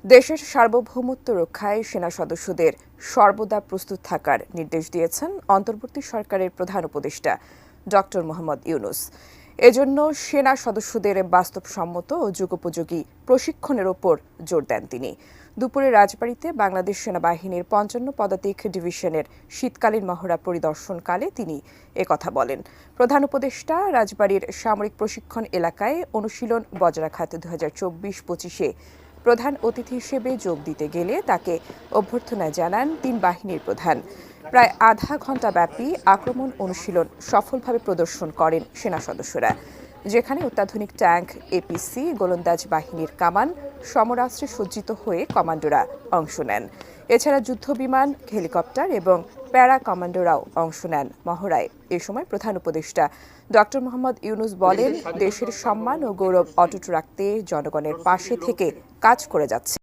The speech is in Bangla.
দেশের সার্বভৌমত্ব রক্ষায় সেনা সদস্যদের সর্বদা প্রস্তুত থাকার নির্দেশ দিয়েছেন অন্তর্বর্তী সরকারের প্রধান উপদেষ্টা ডক্টর মোহাম্মদ ইউনূস। এজন্য সেনা সদস্যদের বাস্তবসম্মত ও যুগোপযোগী প্রশিক্ষণের ওপর জোর দেন তিনি। দুপুরে রাজবাড়ীতে বাংলাদেশ সেনাবাহিনীর ৫৫ পদাতিক ডিভিশনের শীতকালীন মহড়া পরিদর্শনকালে তিনি একথা বলেন। প্রধান উপদেষ্টা রাজবাড়ীর সামরিক প্রশিক্ষণ এলাকায় অনুশীলন বজ্রাঘাত ২০২৪-২৫-এ প্রধান অতিথি হিসেবে যোগ দিতে গেলে তাকে অভ্যর্থনা জানান তিন বাহিনীর প্রধান। প্রায় আধা ঘণ্টা ব্যাপী আক্রমণ অনুশীলন সফলভাবে প্রদর্শন করেন সেনা সদস্যরা, যেখানে অত্যাধুনিক ট্যাঙ্ক, এপিসি, গোলন্দাজ বাহিনীর কামান, সমরাস্ত্রে সজ্জিত হয়ে কমান্ডোরা অংশ নেন। এছাড়া যুদ্ধবিমান, হেলিকপ্টার এবং প্যারা কমান্ডোরাও অংশ নেন মহড়ায়। এ সময় প্রধান উপদেষ্টা ডক্টর মোহাম্মদ ইউনূস বলেন, দেশের সম্মান ও গৌরব অটুট রাখতে জনগণের পাশে থেকে কাজ করে যাচ্ছে।